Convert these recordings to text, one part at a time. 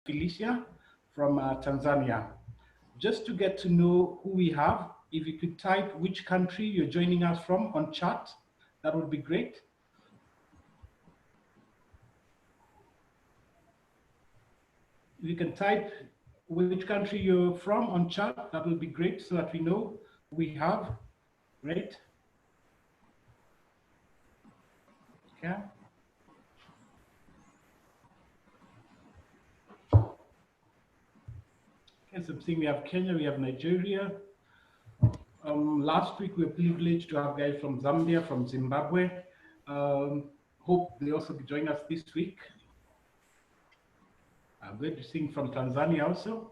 Phylisiah from Tanzania. Just to get to know who we have, if you could type which country you're joining us from on chat, that would be great. If you can type which country you're from on chat, that will be great so that we know who we have. Great. Okay. Okay, so I'm seeing we have Kenya, we have Nigeria. Last week we were privileged to have guys from Zambia, from Zimbabwe. Hope they also be joining us this week. I'm going to sing from Tanzania also.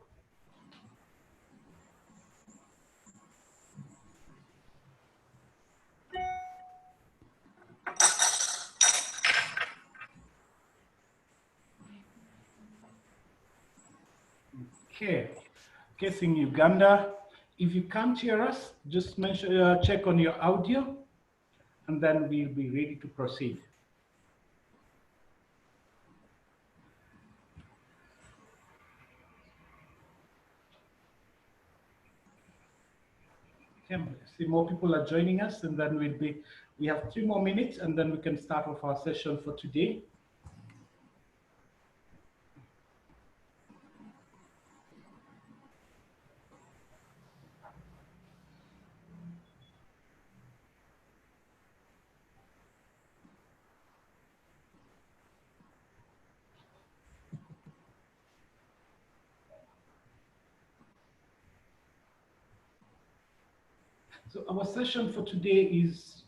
Okay, guessing Uganda. If you can't hear us, just mention, check on your audio, and then we'll be ready to proceed. Okay, see more people are joining us, and then we have 3 more minutes, and then we can start off our session for today. So our session for today is,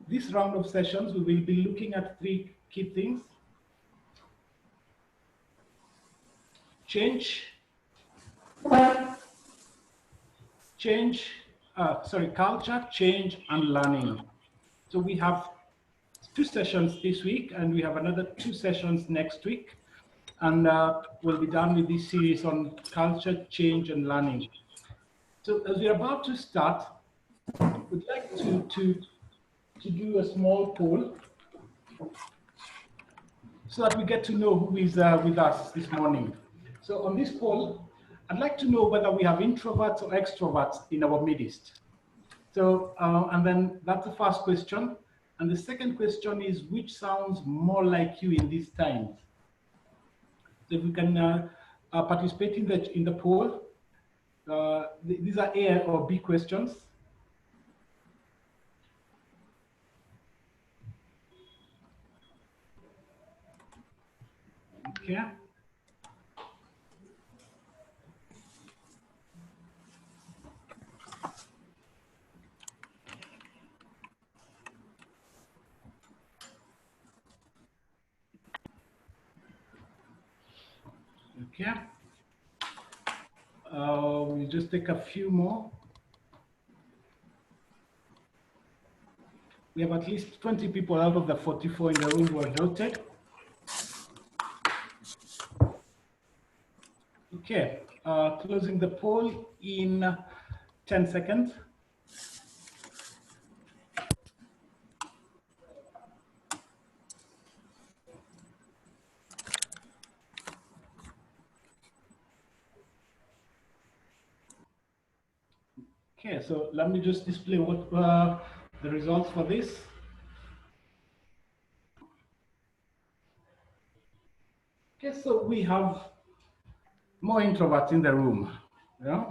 this round of sessions, we will be looking at 3 key things. Culture, change, and learning. So we have 2 sessions this week, and we have another 2 sessions next week. And we'll be done with this series on culture, change, and learning. So as we're about to start, we'd like to do a small poll so that we get to know who is with us this morning. So on this poll, I'd like to know whether we have introverts or extroverts in our midst. So, and then that's the first question. And the second question is, which sounds more like you in these times? So if we can participate in the poll. These are A or B questions. Okay. Okay. We'll just take a few more. We have at least 20 people out of the 44 in the room who have voted. Okay, closing the poll in 10 seconds. Okay, so let me just display what the results for this. Okay, so we have more introverts in the room, yeah?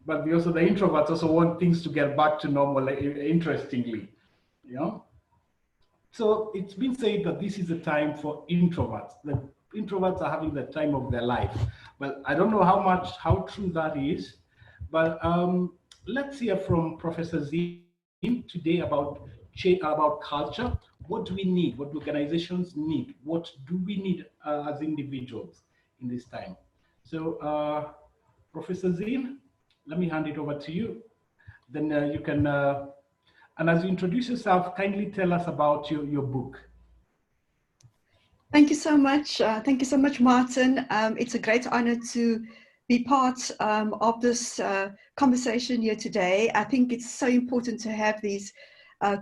But also the introverts also want things to get back to normal, interestingly, you know? So it's been said that this is a time for introverts. The introverts are having the time of their life. Well, I don't know how true that is, but let's hear from Professor Zinn today about culture. What do we need? What do organizations need? What do we need as individuals in this time? So, Professor Zinn, let me hand it over to you. Then you can, and as you introduce yourself, kindly tell us about your book. Thank you so much. Thank you so much, Martin. It's a great honor to be part of this conversation here today. I think it's so important to have these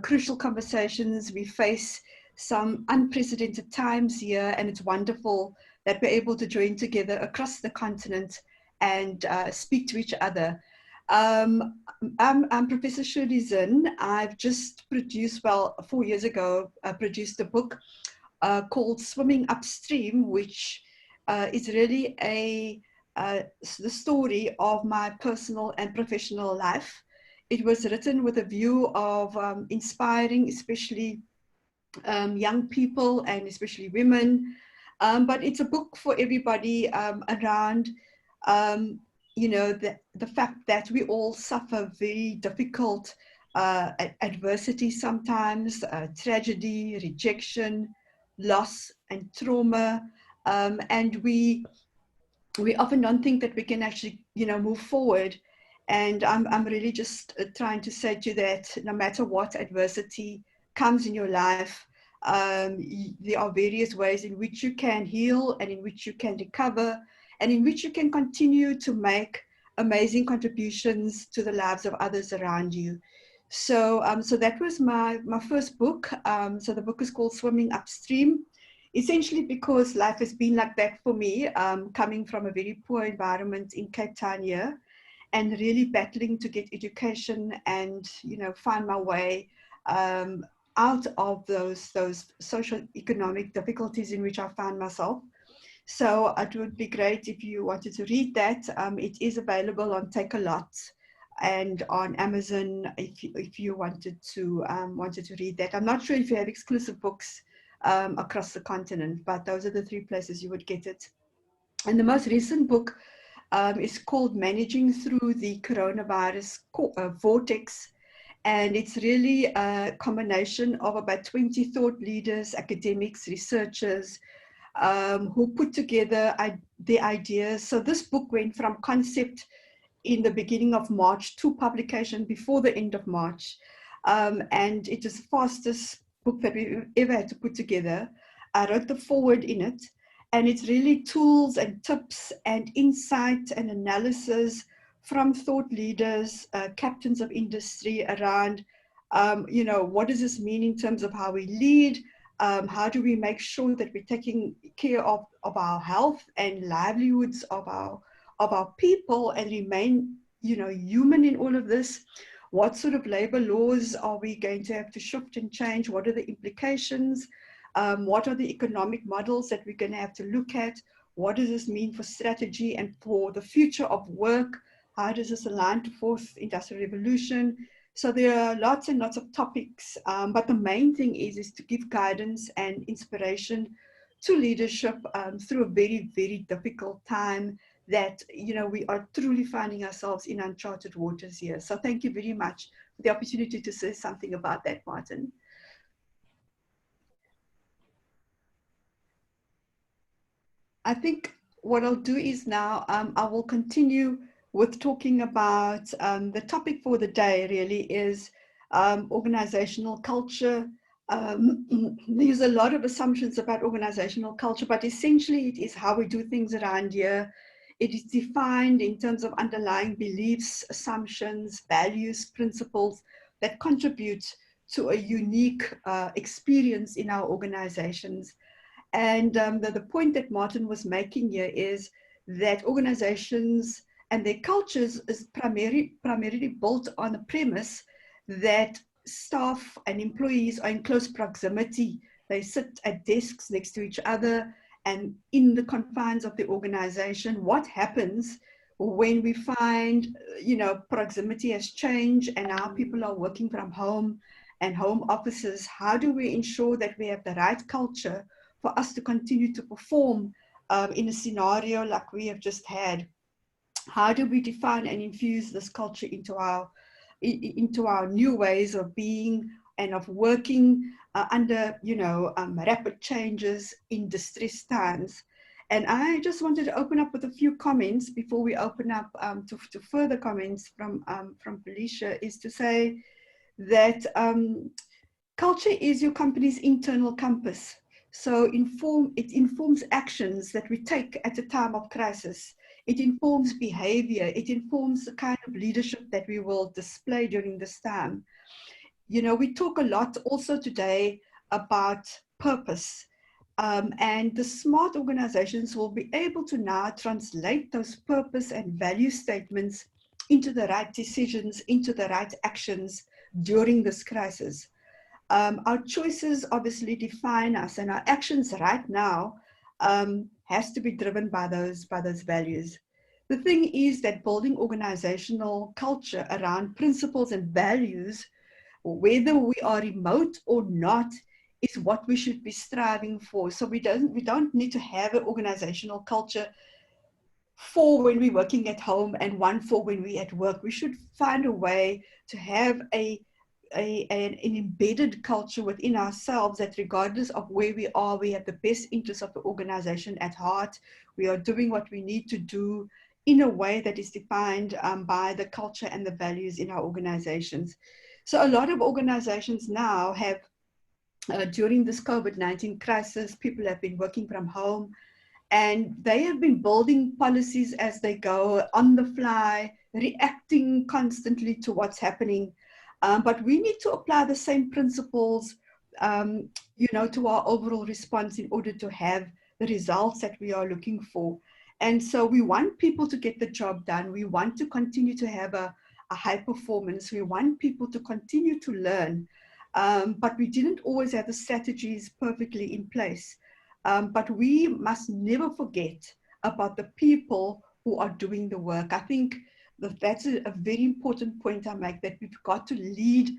crucial conversations. We face some unprecedented times here, and it's wonderful that we're able to join together across the continent and speak to each other. I'm Professor Zinn. I've just produced, well, 4 years ago, I produced a book called Swimming Upstream, which is really the story of my personal and professional life. It was written with a view of inspiring, especially young people and especially women. But it's a book for everybody around, you know, the fact that we all suffer very difficult adversity sometimes, tragedy, rejection, loss and trauma. And we often don't think that we can actually, you know, move forward. And I'm really just trying to say to you that no matter what adversity comes in your life, there are various ways in which you can heal and in which you can recover and in which you can continue to make amazing contributions to the lives of others around you. So, so that was my first book. So the book is called Swimming Upstream, essentially because life has been like that for me, coming from a very poor environment in Cape Town here, and really battling to get education and, you know, find my way out of those social economic difficulties in which I found myself. So it would be great if you wanted to read that. It is available on Take a Lot and on Amazon if you wanted to read that. I'm not sure if you have exclusive books across the continent, but those are the 3 places you would get it. And the most recent book is called Managing Through the Coronavirus Vortex. And it's really a combination of about 20 thought leaders, academics, researchers, who put together the ideas. So this book went from concept in the beginning of March to publication before the end of March. And it is the fastest book that we've ever had to put together. I wrote the foreword in it, and it's really tools and tips and insight and analysis from thought leaders, captains of industry around, you know, what does this mean in terms of how we lead? How do we make sure that we're taking care of our health and livelihoods of our people and remain, you know, human in all of this? What sort of labor laws are we going to have to shift and change? What are the implications? What are the economic models that we're going to have to look at? What does this mean for strategy and for the future of work? How does this align to fourth industrial revolution? So there are lots and lots of topics, but the main thing is to give guidance and inspiration to leadership through a very, very difficult time that, you know, we are truly finding ourselves in uncharted waters here. So thank you very much for the opportunity to say something about that, Martin. I think what I'll do is now I will continue with talking about the topic for the day really is organizational culture. There's a lot of assumptions about organizational culture, but essentially it is how we do things around here. It is defined in terms of underlying beliefs, assumptions, values, principles that contribute to a unique experience in our organizations. And the point that Martin was making here is that organizations and their cultures is primarily built on a premise that staff and employees are in close proximity. They sit at desks next to each other and in the confines of the organization. What happens when we find, you know, proximity has changed and now people are working from home and home offices? How do we ensure that we have the right culture for us to continue to perform in a scenario like we have just had? How do we define and infuse this culture into our new ways of being and of working under, you know, rapid changes in distressed times? And I just wanted to open up with a few comments before we open up to further comments from Phylisiah, is to say that culture is your company's internal compass. So it informs actions that we take at a time of crisis. It informs behavior. It informs the kind of leadership that we will display during this time. You know, we talk a lot also today about purpose. And the smart organizations will be able to now translate those purpose and value statements into the right decisions, into the right actions during this crisis. Our choices obviously define us, and our actions right now has to be driven by those values. The thing is that building organizational culture around principles and values, whether we are remote or not, is what we should be striving for. So we don't need to have an organizational culture for when we're working at home and one for when we're at work. We should find a way to have an embedded culture within ourselves that regardless of where we are, we have the best interests of the organization at heart. We are doing what we need to do in a way that is defined by the culture and the values in our organizations. So a lot of organizations now have, during this COVID-19 crisis, people have been working from home, and they have been building policies as they go, on the fly, reacting constantly to what's happening. But we need to apply the same principles, to our overall response in order to have the results that we are looking for. And so we want people to get the job done. We want to continue to have a high performance. We want people to continue to learn. But we didn't always have the strategies perfectly in place. But we must never forget about the people who are doing the work. I think that's a very important point I make, that we've got to lead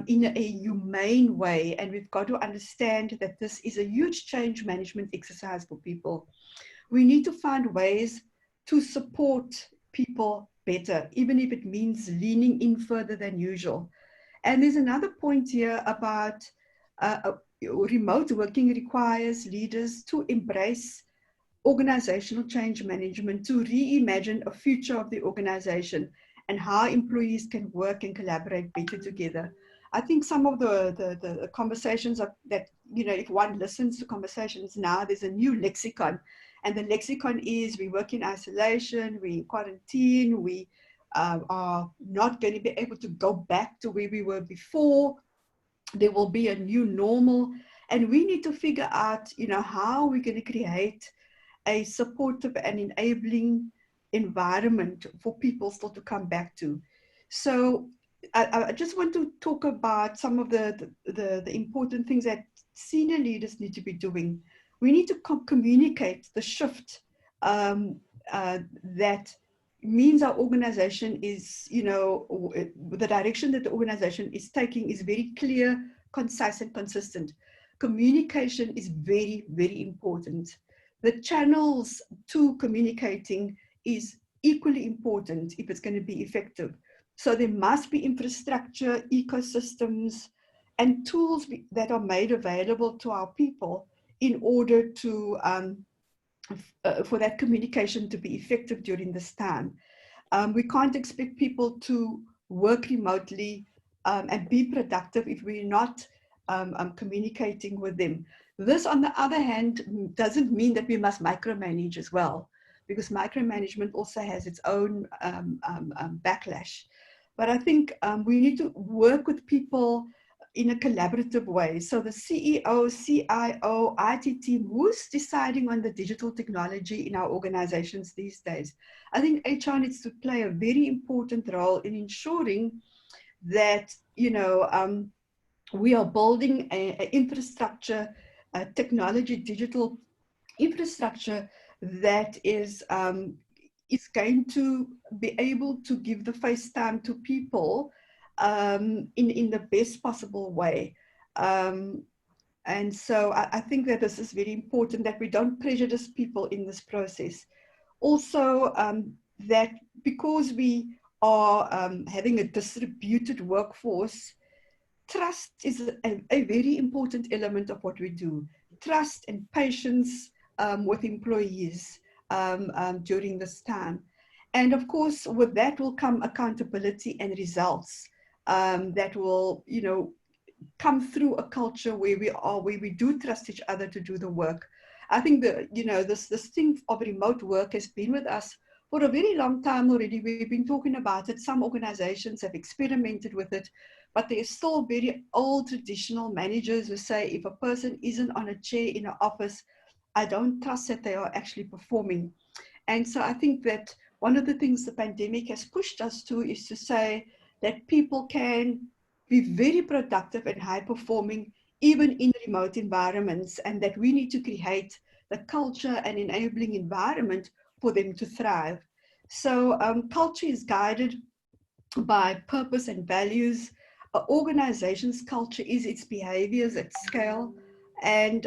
in a humane way, and we've got to understand that this is a huge change management exercise for people. We need to find ways to support people better, even if it means leaning in further than usual. And there's another point here about remote working requires leaders to embrace organizational change management, to reimagine a future of the organization and how employees can work and collaborate better together. I think some of the conversations that, if one listens to conversations now, there's a new lexicon. And the lexicon is, we work in isolation, we in quarantine, we are not going to be able to go back to where we were before. There will be a new normal. And we need to figure out, how we're going to create a supportive and enabling environment for people still to come back to. So I just want to talk about some of the important things that senior leaders need to be doing. We need to communicate the shift that means our organization is, the direction that the organization is taking is very clear, concise, and consistent. Communication is very, very important. The channels to communicating is equally important if it's going to be effective. So there must be infrastructure, ecosystems, and tools that are made available to our people in order to for that communication to be effective during this time. We can't expect people to work remotely and be productive if we're not communicating with them. This, on the other hand, doesn't mean that we must micromanage as well, because micromanagement also has its own backlash. But I think we need to work with people in a collaborative way. So the CEO, CIO, IT team, who's deciding on the digital technology in our organizations these days? I think HR needs to play a very important role in ensuring that, we are building an infrastructure, a technology, digital infrastructure that is going to be able to give the face time to people in the best possible way. And so I think that this is very important, that we don't prejudice people in this process. Also, that because we are having a distributed workforce, trust is a very important element of what we do. Trust and patience with employees during this time. And of course, with that will come accountability and results that will, come through a culture where we do trust each other to do the work. I think that, this thing of remote work has been with us for a very long time already. We've been talking about it. Some organizations have experimented with it, but there's still very old traditional managers who say if a person isn't on a chair in an office, I don't trust that they are actually performing. And so I think that one of the things the pandemic has pushed us to is to say that people can be very productive and high performing even in remote environments, and that we need to create the culture and enabling environment for them to thrive. So culture is guided by purpose and values. An organization's culture is its behaviors at scale, and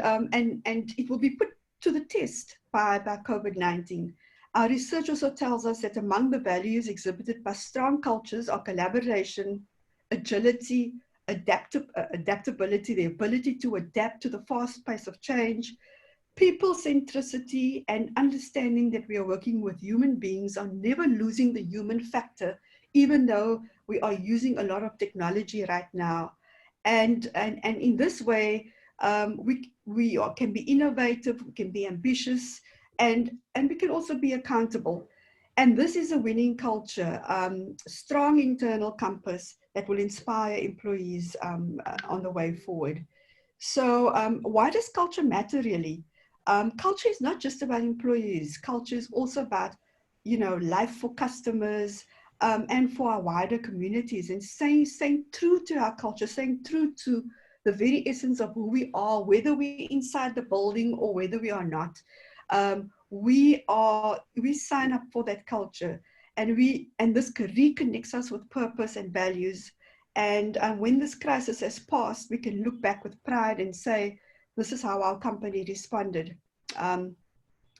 it will be put to the test by COVID-19. Our research also tells us that among the values exhibited by strong cultures are collaboration, agility, adaptability, the ability to adapt to the fast pace of change, people centricity, and understanding that we are working with human beings, are never losing the human factor, even though we are using a lot of technology right now. And in this way, we can be innovative, we can be ambitious, and we can also be accountable. And this is a winning culture, strong internal compass that will inspire employees on the way forward. So why does culture matter really? Culture is not just about employees. Culture is also about, life for customers and for our wider communities, and staying true to our culture, staying true to the very essence of who we are, whether we're inside the building or whether we are not. We sign up for that culture, and this reconnects us with purpose and values. And when this crisis has passed, we can look back with pride and say, this is how our company responded. And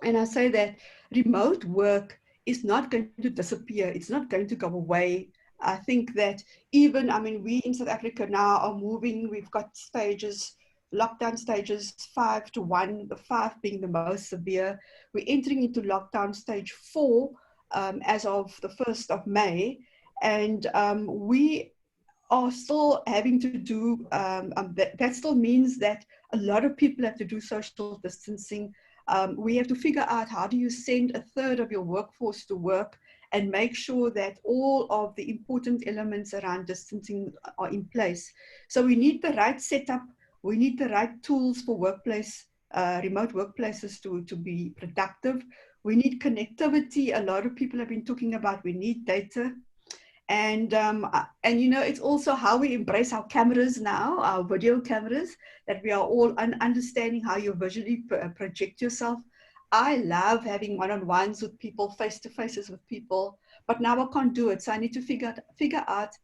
I say that remote work is not going to disappear. It's not going to go away. I think that we in South Africa now are moving, we've got stages, lockdown stages 5 to 1, the 5 being the most severe. We're entering into lockdown stage 4 as of the 1st of May. And we are still having to do, that still means that a lot of people have to do social distancing. We have to figure out how do you send a third of your workforce to work and make sure that all of the important elements around distancing are in place. So we need the right setup, we need the right tools for remote workplaces to be productive. We need connectivity. A lot of people have been talking about we need data. And it's also how we embrace our cameras now, our video cameras, that we are all understanding how you visually project yourself. I love having one-on-ones with people, face-to-faces with people, but now I can't do it. So I need to figure out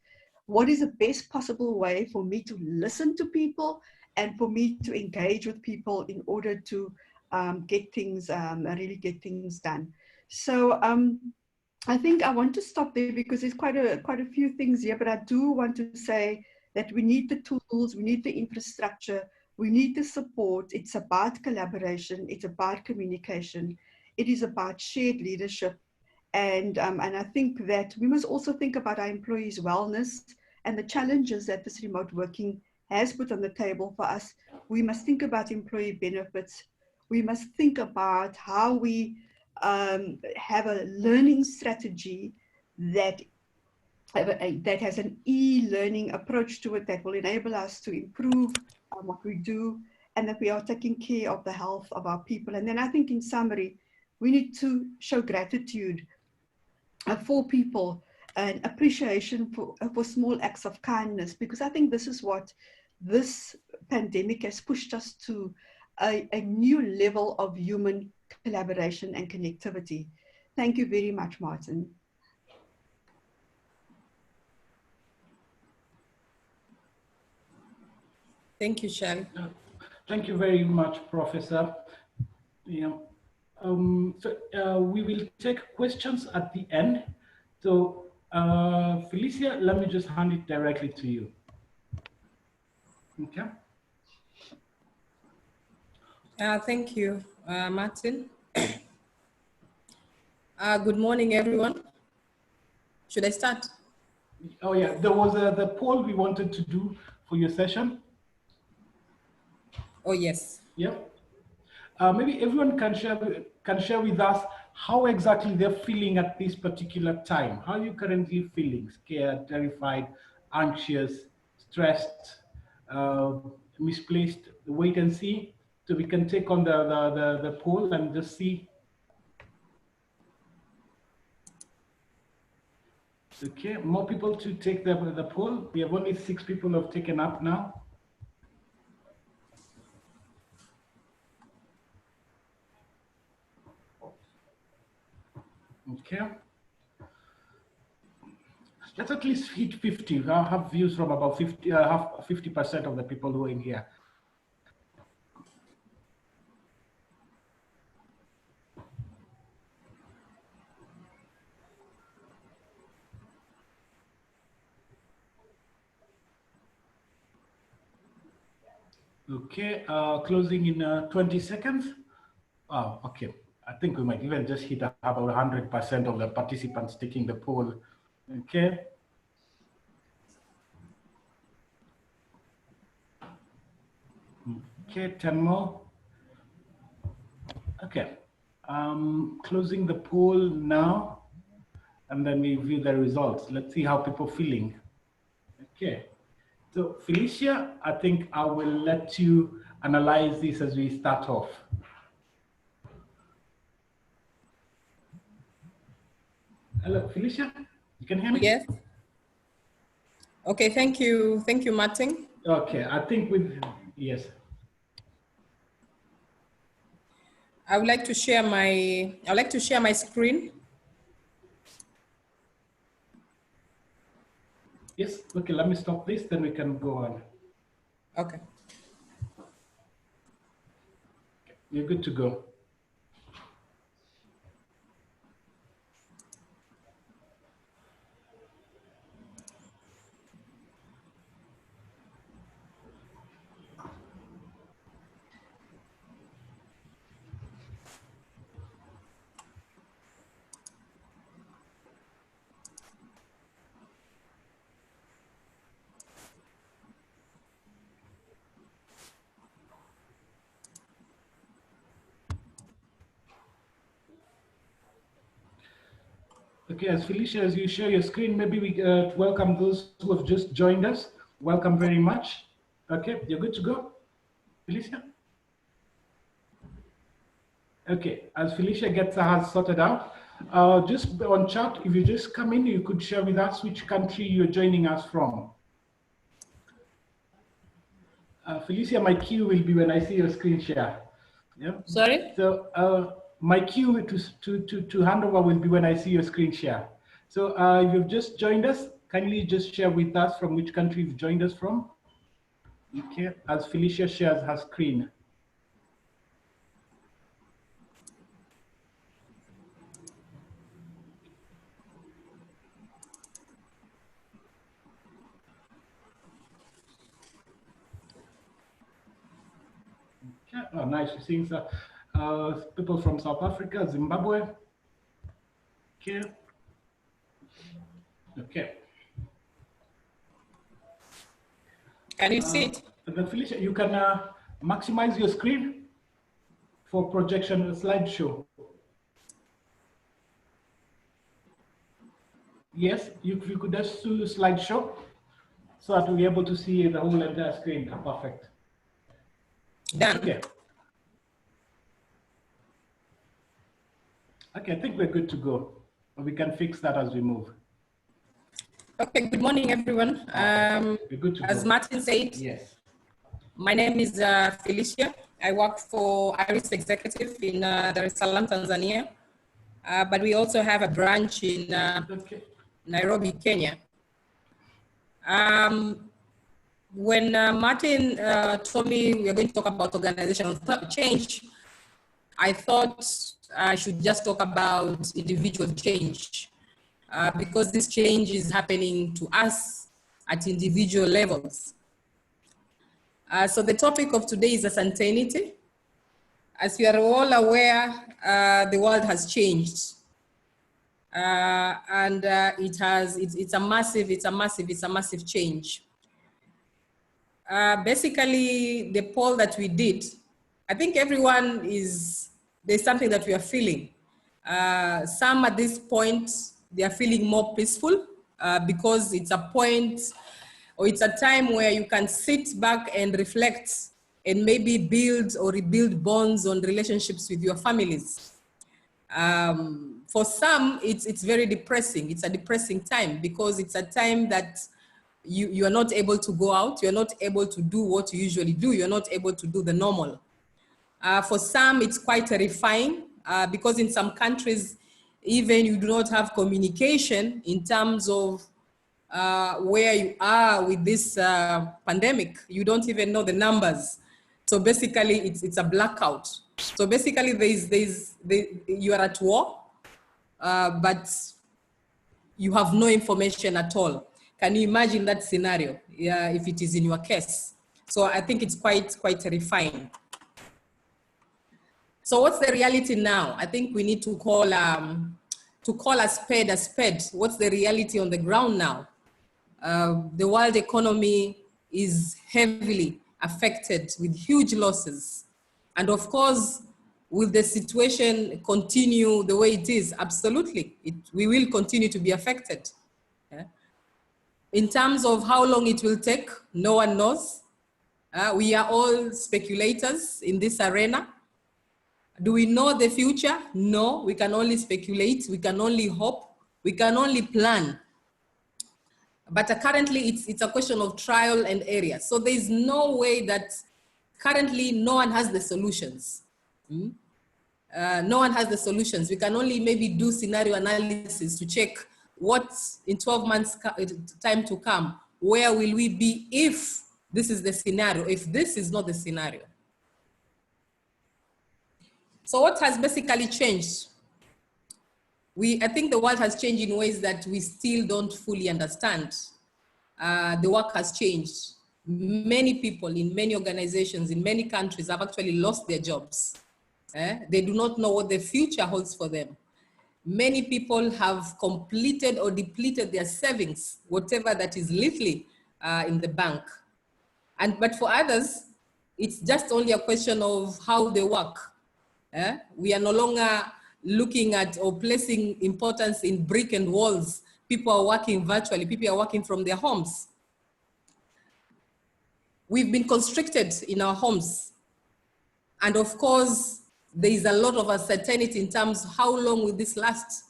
what is the best possible way for me to listen to people and for me to engage with people in order to really get things done. So I think I want to stop there because there's quite a few things here, but I do want to say that we need the tools, we need the infrastructure, we need the support. It's about collaboration, it's about communication, it is about shared leadership. And I think that we must also think about our employees' wellness and the challenges that this remote working has put on the table for us. We must think about employee benefits. We must think about how we have a learning strategy that has an e-learning approach to it that will enable us to improve what we do, and that we are taking care of the health of our people. And then I think in summary, we need to show gratitude for people and appreciation for small acts of kindness, because I think this is what this pandemic has pushed us to, a new level of human collaboration and connectivity. Thank you very much, Martin. Thank you, Shell. Thank you very much, Professor. We will take questions at the end. So, Phylisiah, let me just hand it directly to you. Okay. Thank you, Martin. Good morning, everyone. Should I start? Oh yeah, there was the poll we wanted to do for your session. Oh yes. Yep. Maybe everyone can share with us how exactly they're feeling at this particular time. How are you currently feeling? Scared, terrified, anxious? stressed, misplaced, wait and see. So we can take on the poll and just see. Okay, more people to take the poll. We have only 6 people who have taken up now. Okay. Let's at least hit 50. I have views from about 50, have 50% of the people who are in here. Okay, closing in 20 seconds. Oh, okay. I think we might even just hit about 100% of the participants taking the poll. Okay. Okay, 10 more. Okay. Closing the poll now, and then we view the results. Let's see how people are feeling. Okay. So Phylisiah, I think I will let you analyze this as we start off. Hello, Phylisiah, you can hear me? Yes. Okay, thank you. Thank you, Martin. Okay, I think yes. I would like to share my screen. Yes, okay, let me stop this, then we can go on. Okay. You're good to go. Okay, as Phylisiah, as you share your screen, maybe we welcome those who have just joined us. Welcome very much. Okay, you're good to go, Phylisiah? Okay, as Phylisiah gets hers sorted out, just on chat, if you just come in, you could share with us which country you're joining us from. Phylisiah, my cue will be when I see your screen share. Yeah. Sorry? So my cue to hand over will be when I see your screen share. So if you've just joined us, kindly just share with us from which country you've joined us from. Okay, as Phylisiah shares her screen. Okay. Oh, nice. You're seeing people from South Africa, Zimbabwe. Okay. Okay. Can you see it? Then Phylisiah, you can maximize your screen for projection slideshow. Yes, you could just do slideshow so that we'll be able to see the whole entire screen. Perfect. Done. Okay. Okay, I think we're good to go. We can fix that as we move. Okay, good morning, everyone. We're good to As go. Martin said, Yes. my name is Phylisiah. I work for Iris Executive in Dar es Salaam, Tanzania. But we also have a branch in Nairobi, Kenya. When Martin told me we are going to talk about organizational change, I thought I should just talk about individual change because this change is happening to us at individual levels. So the topic of today is uncertainty. As you are all aware, the world has changed. And it's a massive change. Basically, the poll that we did, I think everyone there's something that we are feeling. Some at this point, they are feeling more peaceful because it's a point or it's a time where you can sit back and reflect and maybe build or rebuild bonds on relationships with your families. For some, it's very depressing. It's a depressing time because it's a time that you are not able to go out. You're not able to do what you usually do. You're not able to do the normal. For some, it's quite terrifying because in some countries, even you do not have communication in terms of where you are with this pandemic. You don't even know the numbers. So basically, it's a blackout. So basically, you are at war, but you have no information at all. Can you imagine that scenario if it is in your case? So I think it's quite terrifying. So what's the reality now? I think we need to call a spade a spade. What's the reality on the ground now? The world economy is heavily affected with huge losses. And of course, will the situation continue the way it is? Absolutely, we will continue to be affected. Yeah. In terms of how long it will take, no one knows. We are all speculators in this arena. Do we know the future? No, we can only speculate, we can only hope, we can only plan. But currently it's a question of trial and error. So there is no way that currently no one has the solutions. No one has the solutions. We can only maybe do scenario analysis to check what in 12 months time to come, where will we be if this is the scenario, if this is not the scenario. So what has basically changed? I think the world has changed in ways that we still don't fully understand. The work has changed. Many people in many organizations, in many countries have actually lost their jobs. They do not know what the future holds for them. Many people have completed or depleted their savings, whatever that is literally in the bank. But for others, it's just only a question of how they work. We are no longer looking at or placing importance in brick and walls. People are working virtually. People are working from their homes. We've been constricted in our homes. And of course, there is a lot of uncertainty in terms of how long will this last?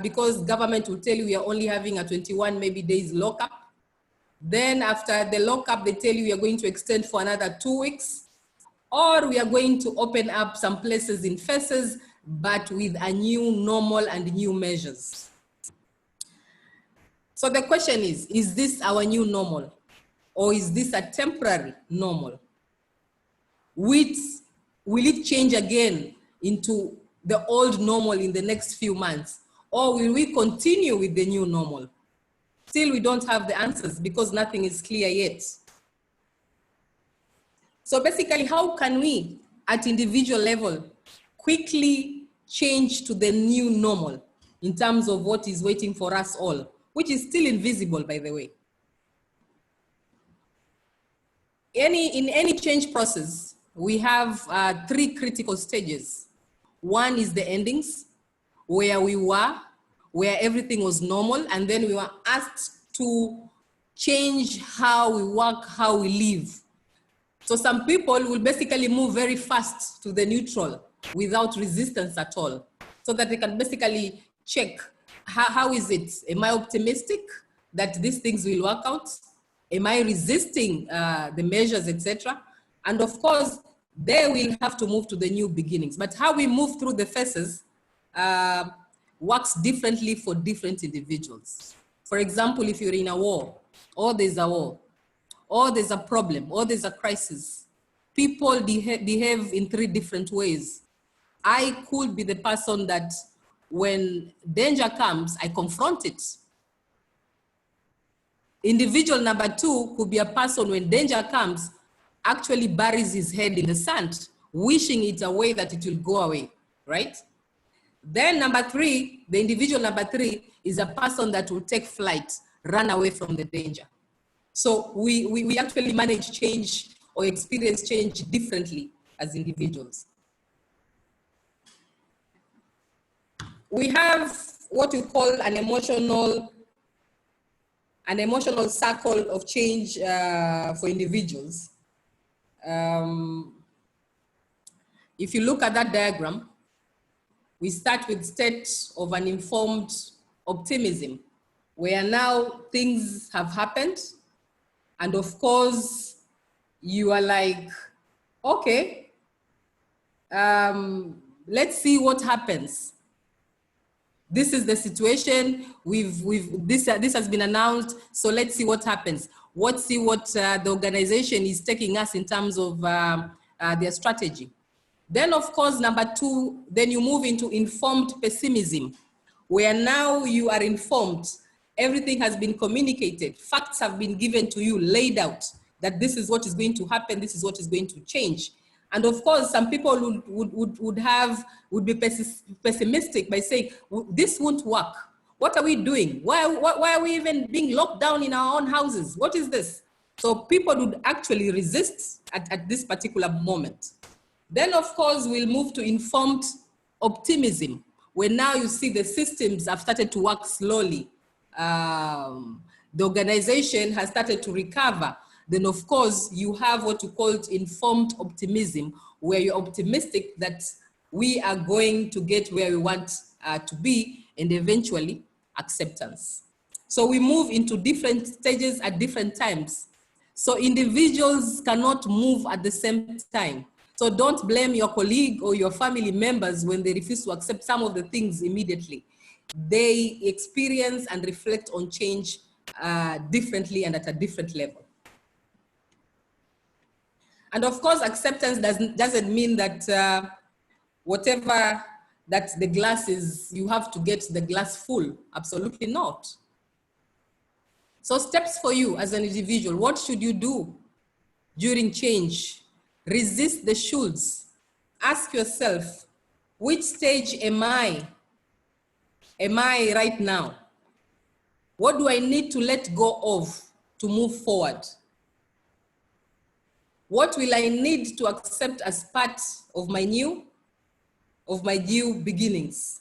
Because government will tell you we are only having a 21 maybe days lockup. Then after the lockup, they tell you we are going to extend for another 2 weeks. Or we are going to open up some places in phases, but with a new normal and new measures. So the question is this our new normal? Or is this a temporary normal? Will it change again into the old normal in the next few months? Or will we continue with the new normal? Still, we don't have the answers because nothing is clear yet. So basically, how can we, at individual level, quickly change to the new normal in terms of what is waiting for us all, which is still invisible, by the way? In any change process, we have 3 critical stages. One is the endings, where we were, where everything was normal, and then we were asked to change how we work, how we live. So some people will basically move very fast to the neutral without resistance at all, so that they can basically check, how is it? Am I optimistic that these things will work out? Am I resisting the measures, etc.? And of course, they will have to move to the new beginnings. But how we move through the phases works differently for different individuals. For example, if you're in a war, or there's a war, or there's a problem, or there's a crisis, people behave in 3 different ways. I could be the person that when danger comes, I confront it. Individual number 2 could be a person when danger comes, actually buries his head in the sand, wishing it away that it will go away, right? Then number 3, the individual number 3 is a person that will take flight, run away from the danger. So we actually manage change or experience change differently as individuals. We have what we call an an emotional circle of change for individuals. If you look at that diagram, we start with state of an informed optimism, where now things have happened. And of course, you are like, okay, let's see what happens. This is the situation. This has been announced. So let's see what happens. Let's see what the organization is taking us in terms of their strategy. Then, of course, number two, then you move into informed pessimism, where now you are informed. Everything has been communicated. Facts have been given to you, laid out, that this is what is going to happen. This is what is going to change. And of course, some people would be pessimistic by saying, this won't work. What are we doing? Why are we even being locked down in our own houses? What is this? So people would actually resist at this particular moment. Then, of course, we'll move to informed optimism, where now you see the systems have started to work slowly. The organization has started to recover. Then, of course, you have what you call informed optimism, where you're optimistic that we are going to get where we want to be, and eventually acceptance. So we move into different stages at different times. So individuals cannot move at the same time. So don't blame your colleague or your family members when they refuse to accept some of the things immediately. They experience and reflect on change differently and at a different level. And of course, acceptance doesn't mean that whatever that the glass is, you have to get the glass full. Absolutely not. So steps for you as an individual, what should you do during change? Resist the shoulds. Ask yourself, which stage am I right now? What do I need to let go of to move forward? What will I need to accept as part of my new beginnings?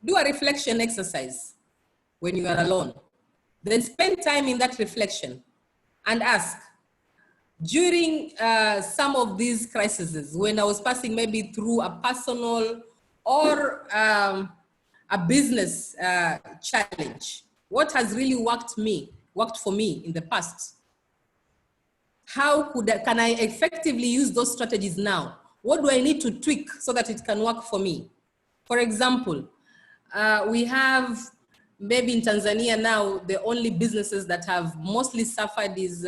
Do a reflection exercise when you are alone. Then spend time in that reflection and ask, during some of these crises, when I was passing maybe through a personal or a business challenge, what has really worked for me in the past? How can I effectively use those strategies now? What do I need to tweak so that it can work for me? For example, we have maybe in Tanzania now, the only businesses that have mostly suffered is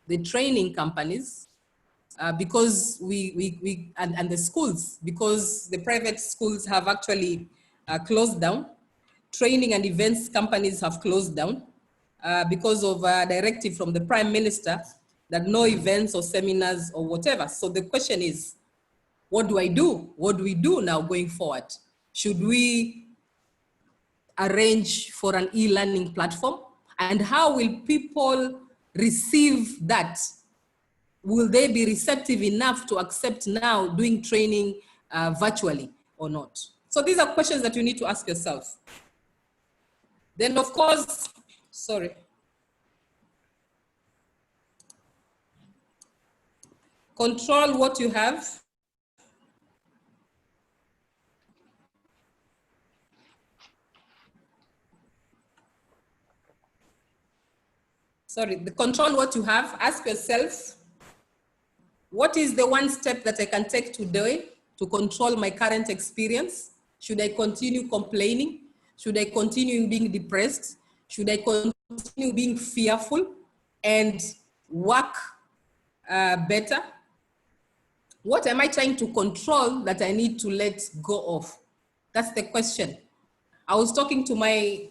the training companies, because and the schools, because the private schools have actually closed down. Training and events companies have closed down because of a directive from the Prime Minister that no events or seminars or whatever. So the question is, what do I do? What do we do now going forward? Should we arrange for an e-learning platform? And how will people receive that? Will they be receptive enough to accept now doing training virtually or not? So these are questions that you need to ask yourself. Then of course, control what you have. Control what you have. Ask yourself, what is the one step that I can take today to control my current experience? Should I continue complaining? Should I continue being depressed? Should I continue being fearful and work better? What am I trying to control that I need to let go of? That's the question. I was talking to my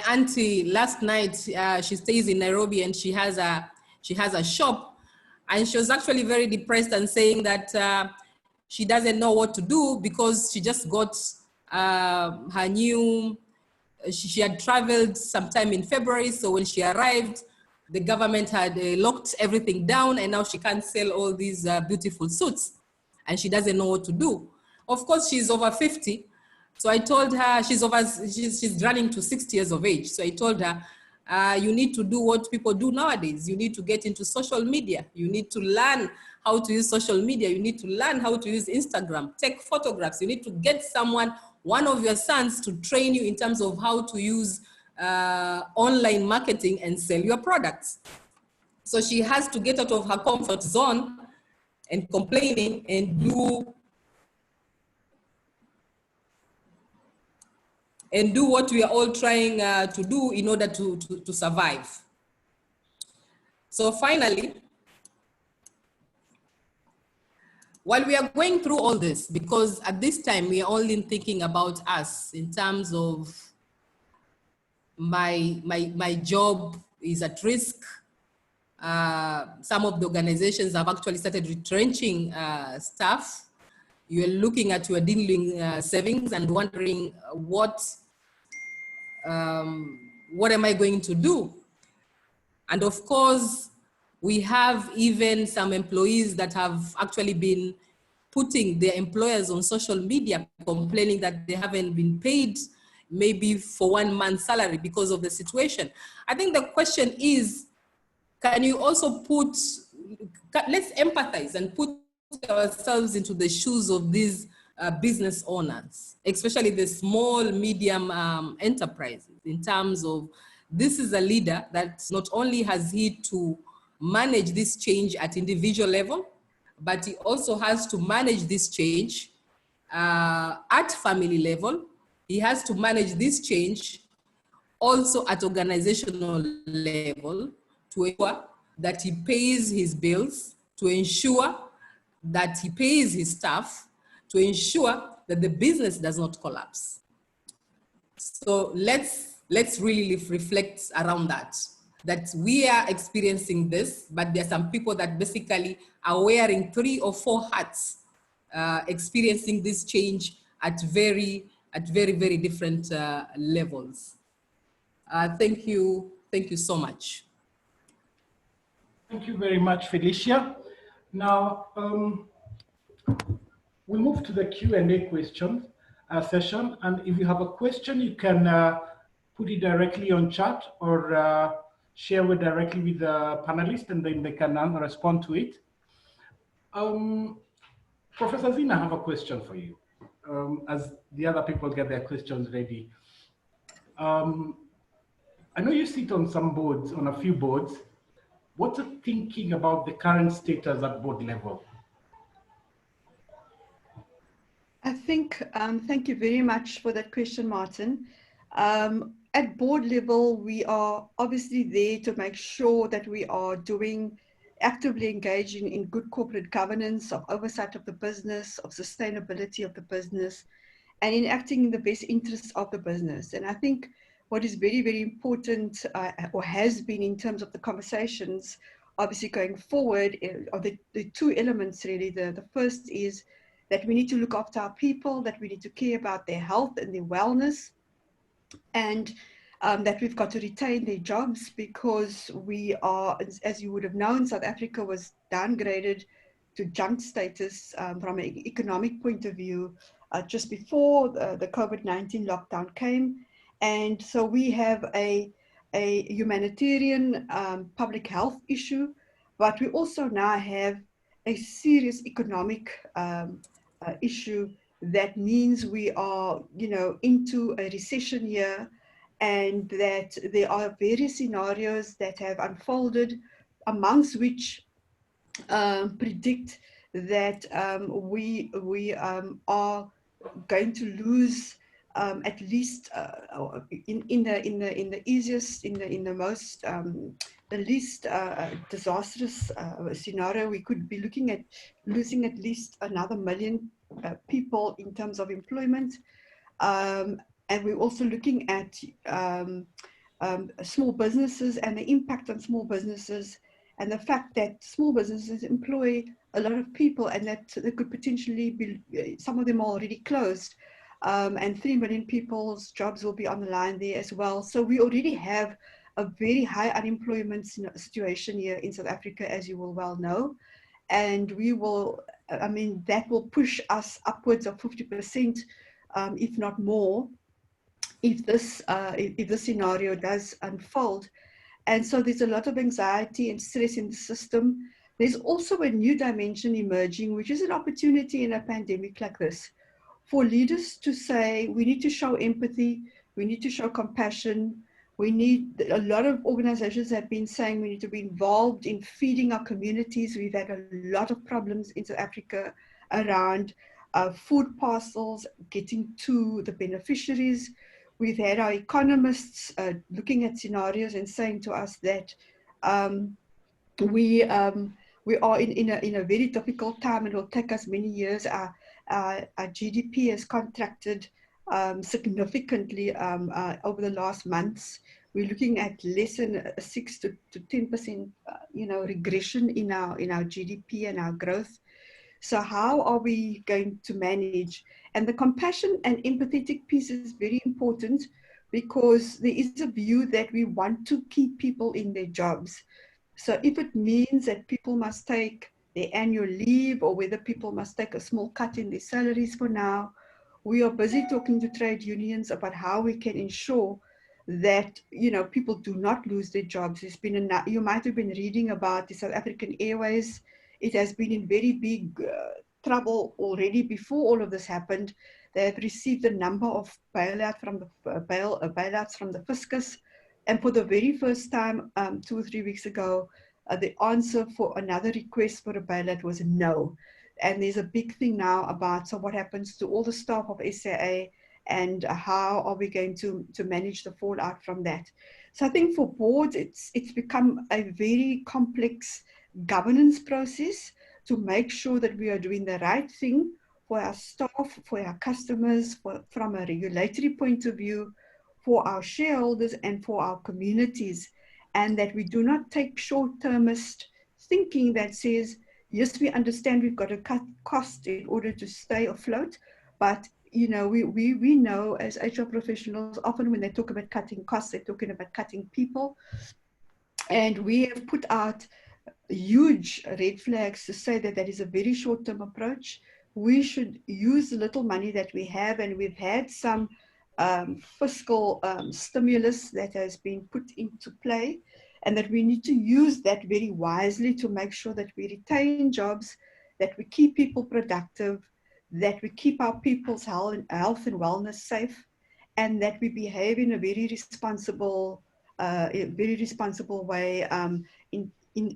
auntie last night. She stays in Nairobi and she has a shop, and she was actually very depressed and saying that she doesn't know what to do because she just got her new, she had traveled sometime in February. So when she arrived, the government had locked everything down, and now she can't sell all these beautiful suits, and she doesn't know what to do. Of course, she's over 50. So I told her, she's running to 60 years of age. So I told her, You need to do what people do nowadays. You need to get into social media. You need to learn how to use social media. You need to learn how to use Instagram, take photographs. You need to get someone, one of your sons, to train you in terms of how to use online marketing and sell your products. So she has to get out of her comfort zone and complaining and do what we are all trying to do in order to survive. So finally, while we are going through all this, because at this time we are only thinking about us in terms of my job is at risk. Some of the organizations have actually started retrenching staff. You're looking at your dwindling savings and wondering what am I going to do? And of course, we have even some employees that have actually been putting their employers on social media complaining that they haven't been paid maybe for 1 month's salary because of the situation. I think the question is, can you also let's empathize and put ourselves into the shoes of these business owners, especially the small, medium enterprises, in terms of this is a leader that not only has he to manage this change at individual level, but he also has to manage this change at family level. He has to manage this change also at organizational level to ensure that he pays his bills, to ensure that he pays his staff, to ensure that the business does not collapse. So let's really reflect around that we are experiencing this, but there are some people that basically are wearing 3 or 4 hats, experiencing this change at very, very different levels. Thank you so much. Thank you very much, Phylisiah. Now, we move to the Q&A question session, and if you have a question, you can put it directly on chat or share it directly with the panelists, and then they can respond to it. Professor Zinn, I have a question for you, as the other people get their questions ready. I know you sit on some boards, on a few boards. What's your thinking about the current status at board level? I think, thank you very much for that question, Martin. At board level, we are obviously there to make sure that we are actively engaging in good corporate governance, of oversight of the business, of sustainability of the business, and in acting in the best interests of the business. And I think what is very, very important, or has been in terms of the conversations, obviously going forward, are the 2 elements really. The first is that we need to look after our people, that we need to care about their health and their wellness, and that we've got to retain their jobs, because we are, as you would have known, South Africa was downgraded to junk status from an economic point of view just before the COVID-19 lockdown came. And so we have a humanitarian public health issue, but we also now have a serious economic issue that means we are, into a recession year, and that there are various scenarios that have unfolded, amongst which predict that we are going to lose at least in the easiest, in the most the least disastrous scenario, we could be looking at losing at least another 1 million people in terms of employment. And we're also looking at small businesses and the impact on small businesses, and the fact that small businesses employ a lot of people, and that they could potentially be, some of them are already closed, and 3 million people's jobs will be on the line there as well. So we already have a very high unemployment situation here in South Africa, as you will well know. And we will, that will push us upwards of 50%, if not more. if this scenario does unfold. And so there's a lot of anxiety and stress in the system. There's also a new dimension emerging, which is an opportunity in a pandemic like this for leaders to say, we need to show empathy, we need to show compassion. We need, a lot of organizations have been saying we need to be involved in feeding our communities. We've had a lot of problems in South Africa around food parcels getting to the beneficiaries. We've had our economists looking at scenarios and saying to us that we are in a very difficult time, and it will take us many years. Our GDP has contracted significantly over the last months. We're looking at less than a 6 to 10% regression in our GDP and our growth. So how are we going to manage? And the compassion and empathetic piece is very important, because there is a view that we want to keep people in their jobs. So if it means that people must take their annual leave, or whether people must take a small cut in their salaries for now, we are busy talking to trade unions about how we can ensure that people do not lose their jobs. There's been you might have been reading about the South African Airways. It has been in very big trouble already before all of this happened. They have received a number of bailouts from the fiscus. And for the very first time, 2 or 3 weeks ago, the answer for another request for a bailout was no. And there's a big thing now about, so what happens to all the staff of SAA, and how are we going to manage the fallout from that? So I think for boards, it's become a very complex governance process to make sure that we are doing the right thing for our staff, for our customers, from a regulatory point of view, for our shareholders and for our communities, and that we do not take short-termist thinking that says, yes, we understand we've got to cut costs in order to stay afloat, but we know as HR professionals, often when they talk about cutting costs, they're talking about cutting people. And we have put out huge red flags to say that that is a very short-term approach. We should use the little money that we have, and we've had some fiscal stimulus that has been put into play, and that we need to use that very wisely to make sure that we retain jobs, that we keep people productive, that we keep our people's health and wellness safe, and that we behave in a very responsible way in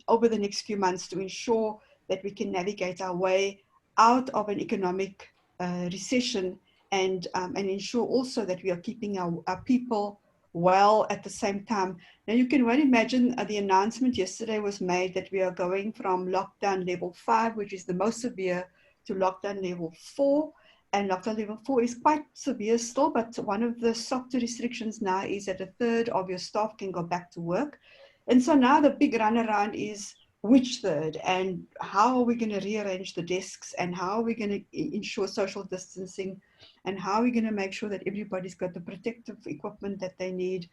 over the next few months, to ensure that we can navigate our way out of an economic recession, and ensure also that we are keeping our people well at the same time. Now you can well imagine the announcement yesterday was made that we are going from lockdown level 5, which is the most severe, to lockdown level 4. And lockdown level 4 is quite severe still, but one of the softer restrictions now is that 1/3 of your staff can go back to work. And so now the big runaround is which third, and how are we going to rearrange the desks, and how are we going to ensure social distancing, and how are we going to make sure that everybody's got the protective equipment that they need.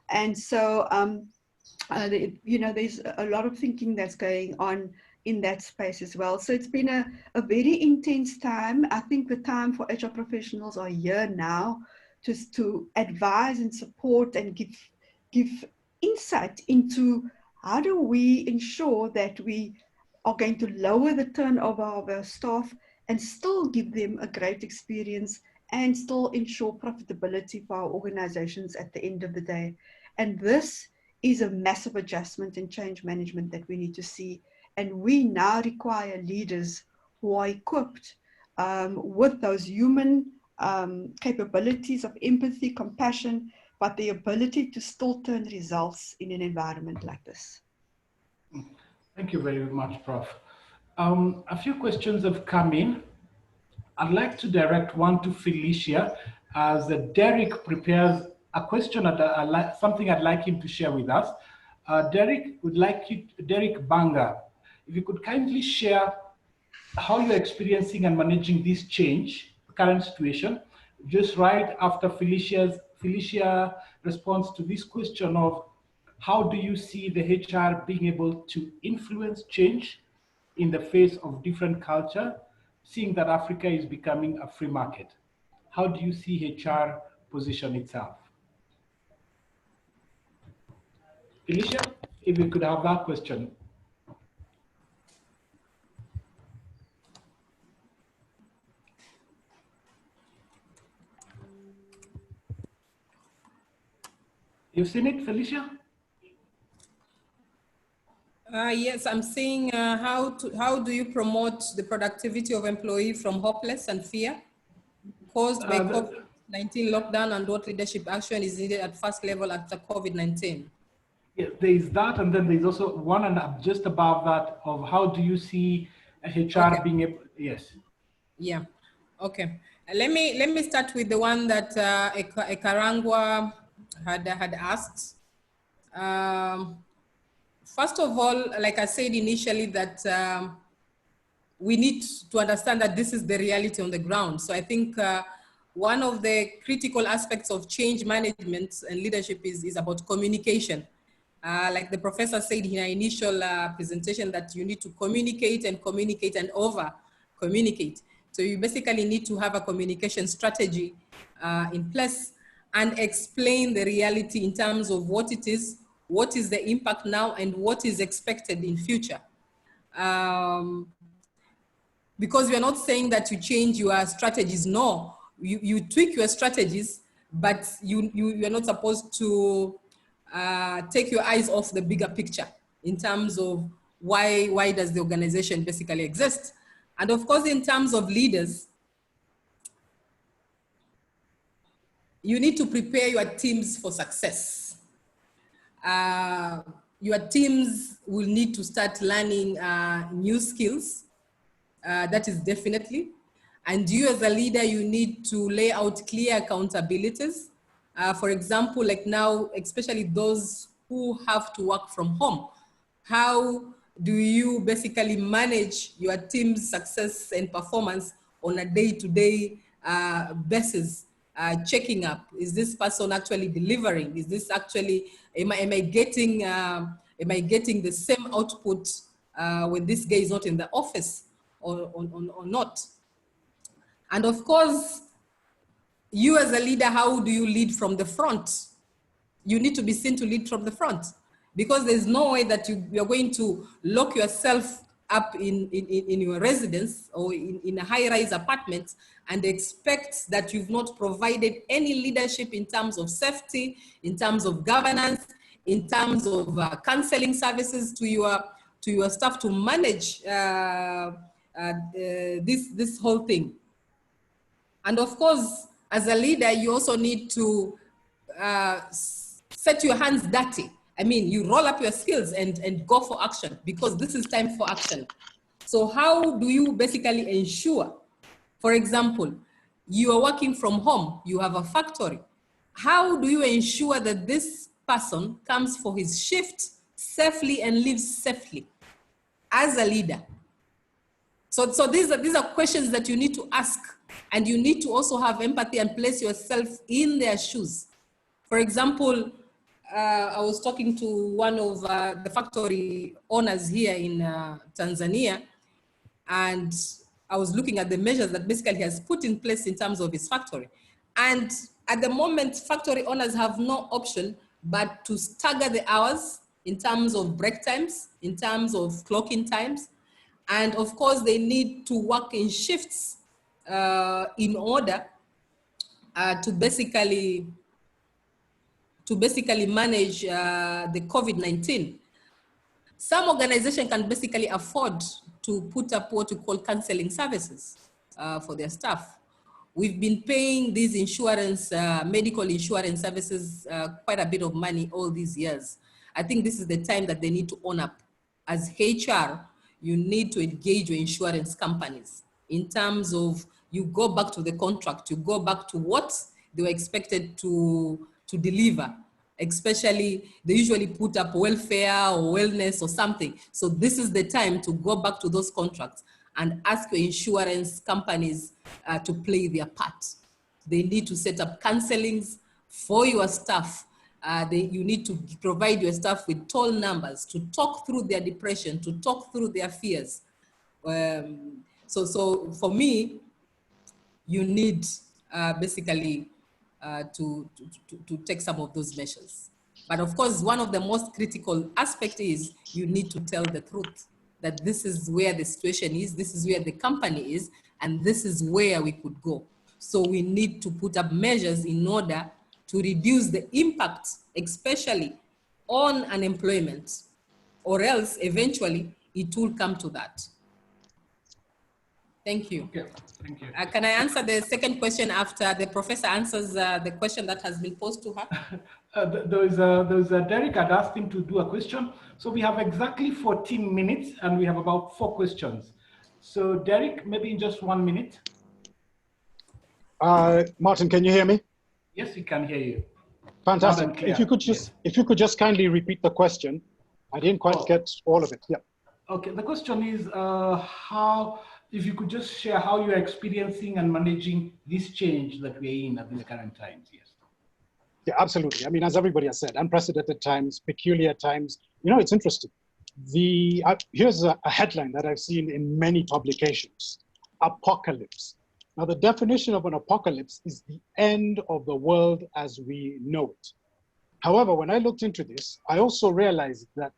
And so, there's a lot of thinking that's going on in that space as well. So it's been a very intense time. I think the time for HR professionals are here now to advise and support and give insight into how do we ensure that we are going to lower the turnover of our staff and still give them a great experience, and still ensure profitability for our organizations at the end of the day. And this is a massive adjustment in change management that we need to see. And we now require leaders who are equipped with those human capabilities of empathy, compassion, but the ability to still turn results in an environment like this. Thank you very much, Prof. A few questions have come in. I'd like to direct one to Phylisiah, as Derek prepares a question, something I'd like him to share with us. Derek Banga, if you could kindly share how you're experiencing and managing this change, current situation, just right after Phylisiah response to this question of how do you see the HR being able to influence change in the face of different culture, seeing that Africa is becoming a free market? How do you see HR position itself? Phylisiah, if you could have that question. You've seen it, Phylisiah? Yes, I'm saying how do you promote the productivity of employee from hopeless and fear caused by COVID-19 lockdown, and what leadership action is needed at first level after COVID-19? Yeah, there is that, and then there's also one and just above that of how do you see HR being able, yes. Yeah, okay. Let me start with the one that Ekarangwa had asked. First of all, like I said initially, that we need to understand that this is the reality on the ground. So I think one of the critical aspects of change management and leadership is about communication. Like the professor said in our initial presentation, that you need to communicate and over communicate. So you basically need to have a communication strategy in place and explain the reality in terms of what it is, what is the impact now, and what is expected in future. Because we are not saying that you change your strategies. No, you tweak your strategies, but you're not supposed to take your eyes off the bigger picture in terms of why does the organization basically exist. And of course, in terms of leaders, you need to prepare your teams for success. Your teams will need to start learning new skills. That is definitely. And you as a leader, you need to lay out clear accountabilities. For example, like now, especially those who have to work from home. How do you basically manage your team's success and performance on a day-to-day basis? Checking up, is this person actually delivering? Is this actually, am I getting the same output when this guy is not in the office or not? And of course, you as a leader, how do you lead from the front? You need to be seen to lead from the front, because there's no way that you're going to lock yourself up in your residence or in a high-rise apartment and expect that you've not provided any leadership in terms of safety, in terms of governance, in terms of counseling services to your staff to manage this whole thing. And of course, as a leader, you also need to set your hands dirty. I mean, you roll up your skills and go for action, because this is time for action. So how do you basically ensure, for example, you are working from home, you have a factory. How do you ensure that this person comes for his shift safely and leaves safely as a leader? So these are questions that you need to ask, and you need to also have empathy and place yourself in their shoes. For example, I was talking to one of the factory owners here in Tanzania, and I was looking at the measures that basically he has put in place in terms of his factory. And at the moment, factory owners have no option but to stagger the hours in terms of break times, in terms of clocking times. And of course, they need to work in shifts in order to basically manage the COVID-19. Some organizations can basically afford to put up what we call counseling services for their staff. We've been paying these insurance, medical insurance services quite a bit of money all these years. I think this is the time that they need to own up. As HR, you need to engage your insurance companies in terms of you go back to the contract, you go back to what they were expected to deliver. Especially, they usually put up welfare or wellness or something. So this is the time to go back to those contracts and ask your insurance companies to play their part. They need to set up counselings for your staff. You need to provide your staff with toll numbers to talk through their depression, to talk through their fears. So for me, you need basically to take some of those measures. But of course, one of the most critical aspects is you need to tell the truth, that this is where the situation is, this is where the company is, and this is where we could go. So we need to put up measures in order to reduce the impact, especially on unemployment, or else eventually it will come to that. Thank you. Okay, thank you. Can I answer the second question after the professor answers the question that has been posed to her? There's a Derek had asked him to do a question. So we have exactly 14 minutes and we have about 4 questions. So Derek, maybe in just 1 minute. Martin, can you hear me? Yes, we can hear you. Fantastic. If you could just kindly repeat the question. I didn't quite get all of it. Yeah. Okay, the question is if you could just share how you're experiencing and managing this change that we're in at the current times. Yes. Yeah, absolutely. I mean, as everybody has said, unprecedented times, peculiar times. You know, it's interesting. Here's a headline that I've seen in many publications: apocalypse. Now, the definition of an apocalypse is the end of the world as we know it. However, when I looked into this, I also realized that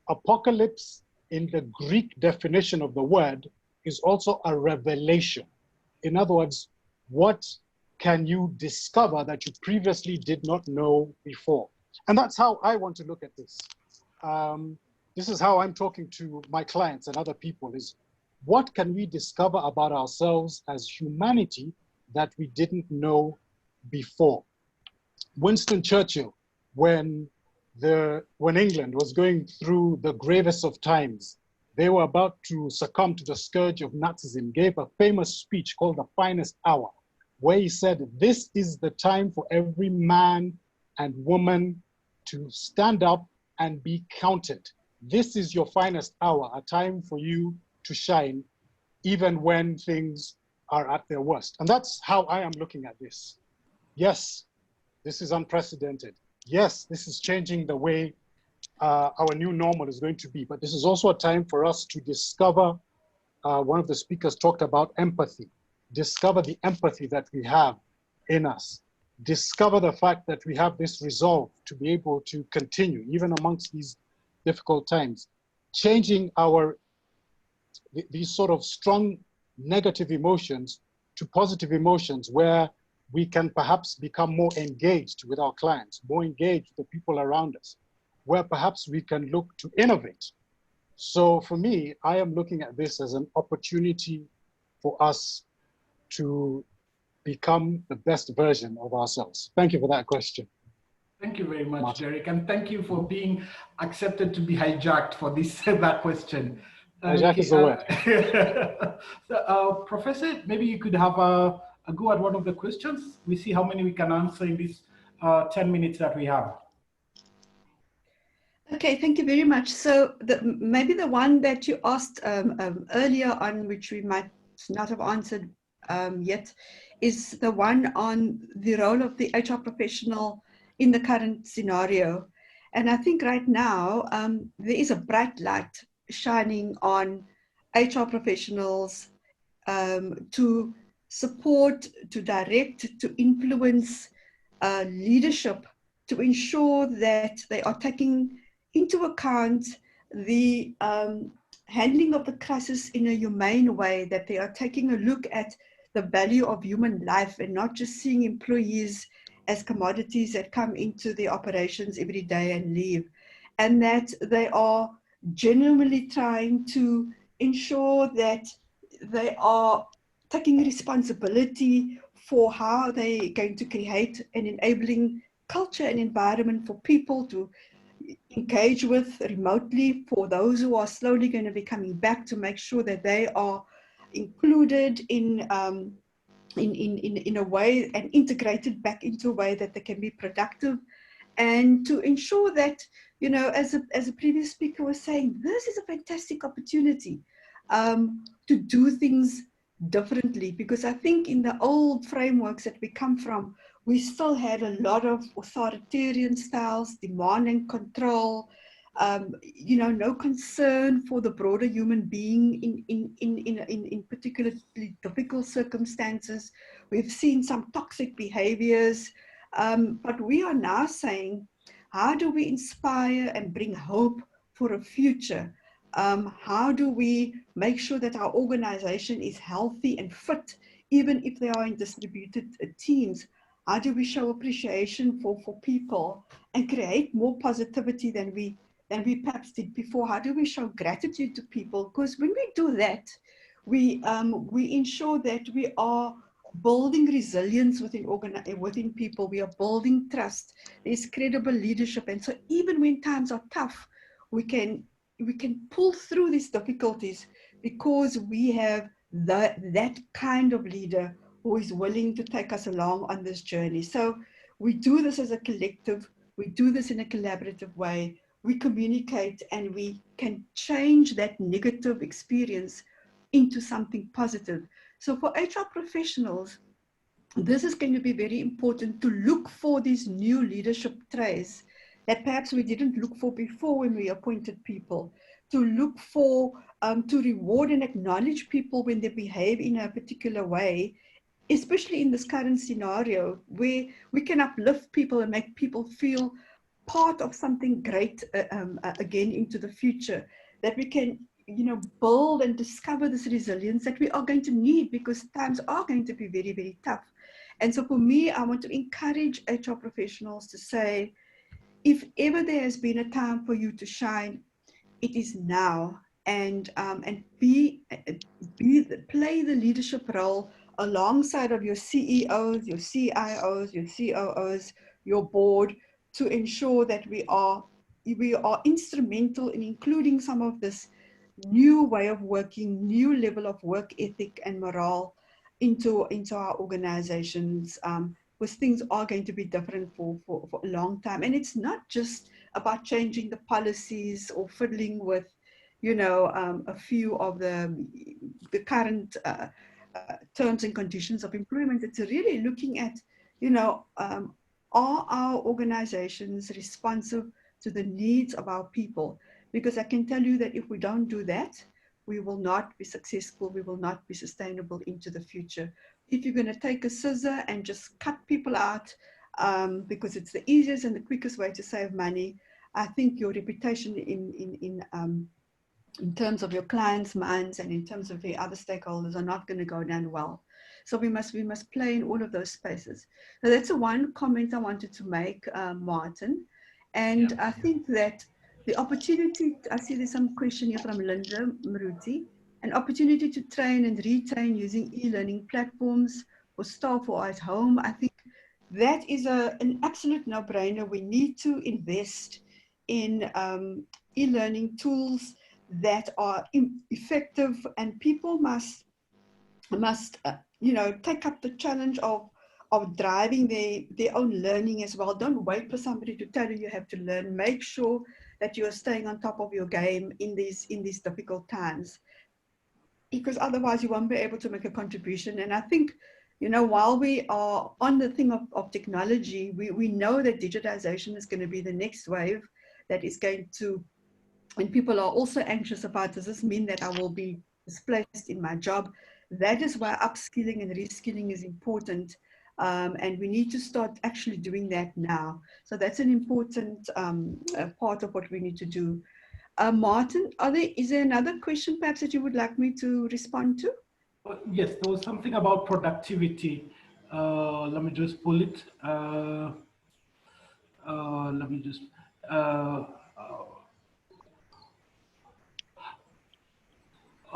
apocalypse in the Greek definition of the word is also a revelation. In other words, what can you discover that you previously did not know before? And that's how I want to look at this. This is how I'm talking to my clients and other people, is what can we discover about ourselves as humanity that we didn't know before? Winston Churchill, when England was going through the gravest of times, they were about to succumb to the scourge of Nazism, gave a famous speech called The Finest Hour, where he said, this is the time for every man and woman to stand up and be counted. This is your finest hour, a time for you to shine, even when things are at their worst. And that's how I am looking at this. Yes, this is unprecedented. Yes, this is changing the way our new normal is going to be, but this is also a time for us to discover, one of the speakers talked about empathy, discover the empathy that we have in us, discover the fact that we have this resolve to be able to continue, even amongst these difficult times, changing these sort of strong negative emotions to positive emotions where we can perhaps become more engaged with our clients, more engaged with the people around us, where perhaps we can look to innovate. So for me, I am looking at this as an opportunity for us to become the best version of ourselves. Thank you for that question. Thank you very much, Martin. Derek, and thank you for being accepted to be hijacked for that question. Hijack is the word. So, Professor, maybe you could have a go at one of the questions. We see how many we can answer in these 10 minutes that we have. Okay, thank you very much. So maybe the one that you asked earlier on, which we might not have answered yet, is the one on the role of the HR professional in the current scenario. And I think right now there is a bright light shining on HR professionals to support, to direct, to influence leadership, to ensure that they are taking into account the handling of the crisis in a humane way, that they are taking a look at the value of human life and not just seeing employees as commodities that come into the operations every day and leave, and that they are genuinely trying to ensure that they are taking responsibility for how they're going to create an enabling culture and environment for people to engage with remotely, for those who are slowly going to be coming back, to make sure that they are included in a way and integrated back into a way that they can be productive, and to ensure that, you know, as a previous speaker was saying, this is a fantastic opportunity to do things differently, because I think in the old frameworks that we come from, we still had a lot of authoritarian styles, demanding control, you know, no concern for the broader human being in particularly difficult circumstances. We've seen some toxic behaviors, but we are now saying How do we inspire and bring hope for a future? How do we make sure that our organization is healthy and fit, even if they are in distributed teams? How do we show appreciation for people and create more positivity than we perhaps did before? How do we show gratitude to people? Because when we do that, we ensure that we are building resilience within people. We are building trust. There's credible leadership, and so even when times are tough, we can pull through these difficulties because we have that kind of leader who is willing to take us along on this journey. So we do this as a collective. We do this in a collaborative way. We communicate, and we can change that negative experience into something positive. So for HR professionals, this is going to be very important to look for these new leadership traits that perhaps we didn't look for before when we appointed people, to look for, to reward and acknowledge people when they behave in a particular way, especially in this current scenario where we can uplift people and make people feel part of something great again into the future, that we can build and discover this resilience that we are going to need because times are going to be very, very tough. And so for me, I want to encourage HR professionals to say, if ever there has been a time for you to shine, it is now. And play the leadership role alongside of your CEOs, your CIOs, your COOs, your board, to ensure that we are instrumental in including some of this new way of working, new level of work ethic and morale into our organizations, because things are going to be different for a long time. And it's not just about changing the policies or fiddling with, a few of the current terms and conditions of employment. It's really looking at, are our organizations responsive to the needs of our people? Because I can tell you that if we don't do that, we will not be successful. We will not be sustainable into the future. If you're going to take a scissor and just cut people out because it's the easiest and the quickest way to save money, I think your reputation in terms of your clients' minds and in terms of the other stakeholders are not going to go down well. So we must play in all of those spaces. So that's the one comment I wanted to make, Martin. And I think that the opportunity, I see there's some question here from Linda Maruti, an opportunity to train and retrain using e-learning platforms for staff or at home. I think that is an absolute no-brainer. We need to invest in e-learning tools that are effective, and people must take up the challenge of driving their own learning as well. Don't wait for somebody to tell you have to learn. Make sure that you are staying on top of your game in these difficult times, because otherwise you won't be able to make a contribution. And I think, while we are on the thing of technology, we know that digitization is going to be the next wave that is going to, and people are also anxious about, does this mean that I will be displaced in my job? That is why upskilling and reskilling is important. And we need to start actually doing that now. So that's an important part of what we need to do. Martin, is there another question perhaps that you would like me to respond to? Yes, there was something about productivity. Let me just pull it. Let me just.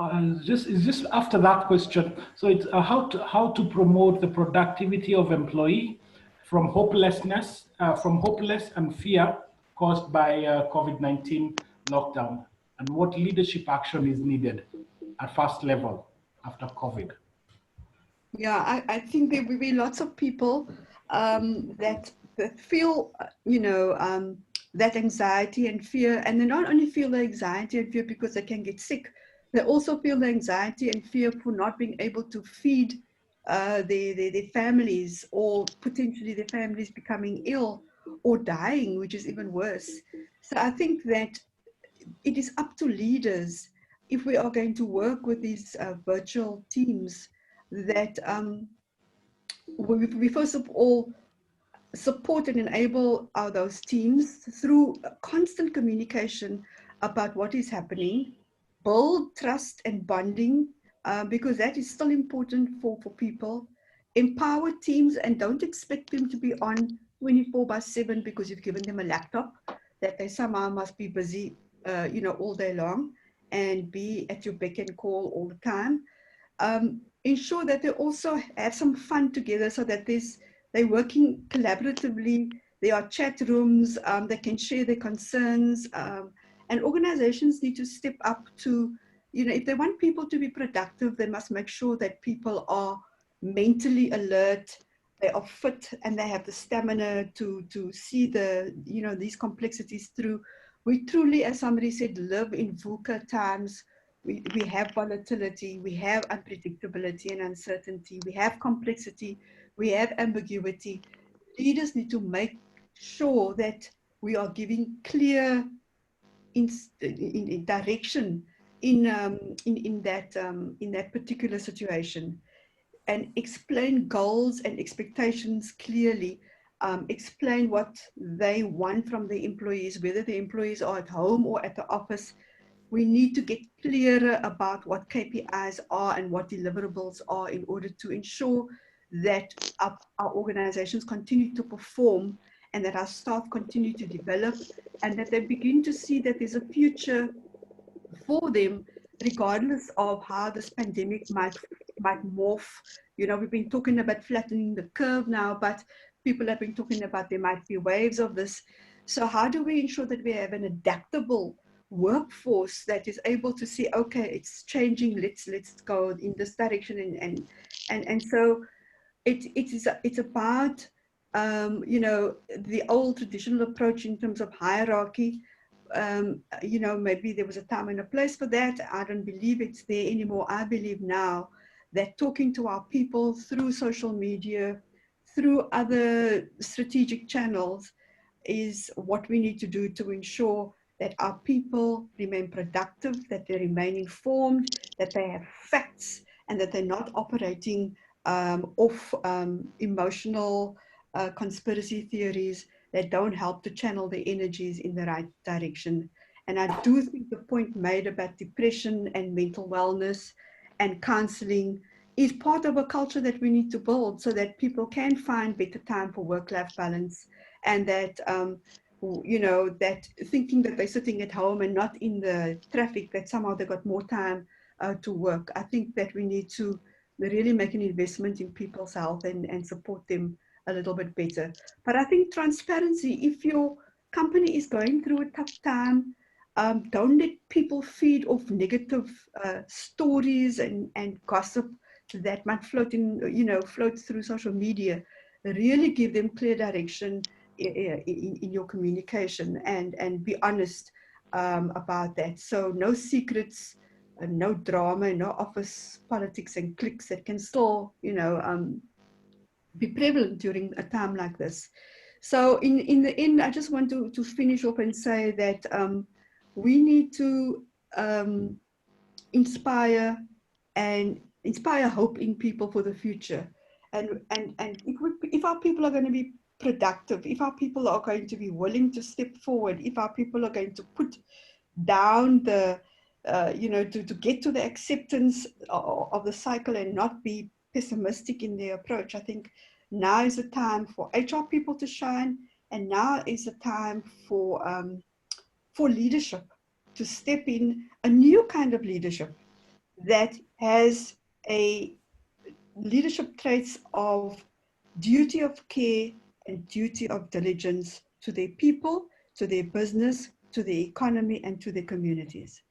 It's just after that question. So it's how to promote the productivity of employee from hopeless and fear caused by COVID-19 lockdown, and what leadership action is needed at first level after COVID. Yeah, I think there will be lots of people that feel, that anxiety and fear, and they not only feel the anxiety and fear because they can get sick, they also feel the anxiety and fear for not being able to feed their families, or potentially their families becoming ill or dying, which is even worse. So I think that it is up to leaders, if we are going to work with these virtual teams, that we first of all support and enable those teams through constant communication about what is happening, build trust and bonding, because that is still important for people. Empower teams and don't expect them to be on 24/7 because you've given them a laptop, that they somehow must be busy, all day long and be at your beck and call all the time. Ensure that they also have some fun together so that they're working collaboratively. There are chat rooms, they can share their concerns, and organizations need to step up to, if they want people to be productive, they must make sure that people are mentally alert, they are fit, and they have the stamina to see these complexities through. We truly, as somebody said, live in VUCA times. We have volatility, we have unpredictability and uncertainty, we have complexity, we have ambiguity. Leaders need to make sure that we are giving clear in direction in that particular situation, and explain goals and expectations clearly. Explain what they want from the employees, whether the employees are at home or at the office. We need to get clearer about what KPIs are and what deliverables are in order to ensure that our organizations continue to perform and that our staff continue to develop and that they begin to see that there's a future for them, regardless of how this pandemic might morph. We've been talking about flattening the curve now, but people have been talking about there might be waves of this. So how do we ensure that we have an adaptable workforce that is able to see, okay, it's changing, let's go in this direction, and so it's about the old traditional approach in terms of hierarchy. Maybe there was a time and a place for that. I don't believe it's there anymore. I believe now that talking to our people through social media, through other strategic channels, is what we need to do to ensure that our people remain productive, that they remain informed, that they have facts, and that they're not operating off emotional conspiracy theories that don't help to channel their energies in the right direction. And I do think the point made about depression and mental wellness and counseling is part of a culture that we need to build so that people can find better time for work-life balance, and that that thinking that they're sitting at home and not in the traffic, that somehow they got more time to work. I think that we need to really make an investment in people's health and support them a little bit better. But I think transparency, if your company is going through a tough time, don't let people feed off negative stories and gossip that might float through social media. Really give them clear direction in your communication and be honest about that. So no secrets, no drama, no office politics and cliques that can still, be prevalent during a time like this. So in the end, I just want to finish up and say that we need to inspire hope in people for the future. And if our people are going to be productive, if our people are going to be willing to step forward, if our people are going to put down the, to get to the acceptance of the cycle and not be pessimistic in their approach, I think now is the time for HR people to shine, and now is the time for leadership to step in, a new kind of leadership that has a leadership traits of duty of care and duty of diligence to their people, to their business, to the economy, and to their communities.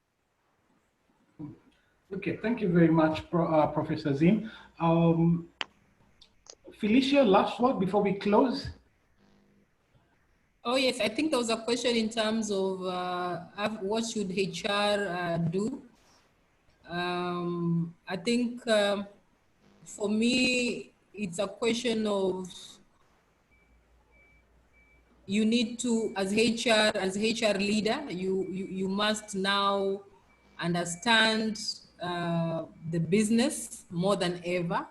Okay, thank you very much, Professor Zinn. Phylisiah, last word before we close. Oh yes, I think there was a question in terms of what should HR do. I think for me, it's a question of you need to, as HR leader, you must now understand the business more than ever.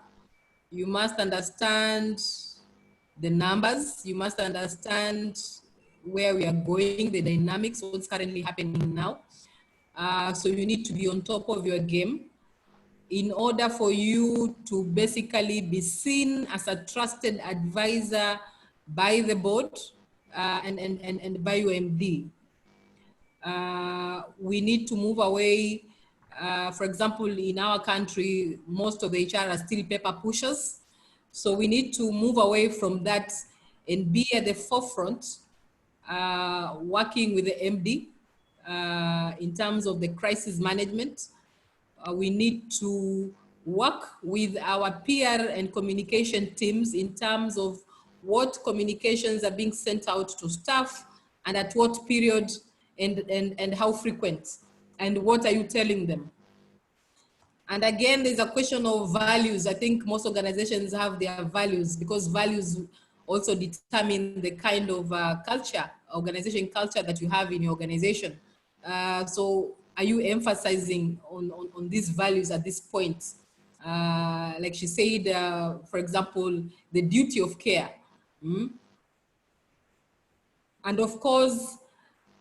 You must understand the numbers. You must understand where we are going, the dynamics, what's currently happening now. So you need to be on top of your game in order for you to basically be seen as a trusted advisor by the board and by your MD. We need to move away. For example, in our country, most of the HR are still paper pushers. So we need to move away from that and be at the forefront, working with the MD in terms of the crisis management. We need to work with our peer and communication teams in terms of what communications are being sent out to staff and at what period and how frequent, and what are you telling them. And again, there's a question of values. I think most organizations have their values, because values also determine the kind of culture, organization culture that you have in your organization. So are you emphasizing on these values at this point? Like she said, for example, the duty of care. And of course,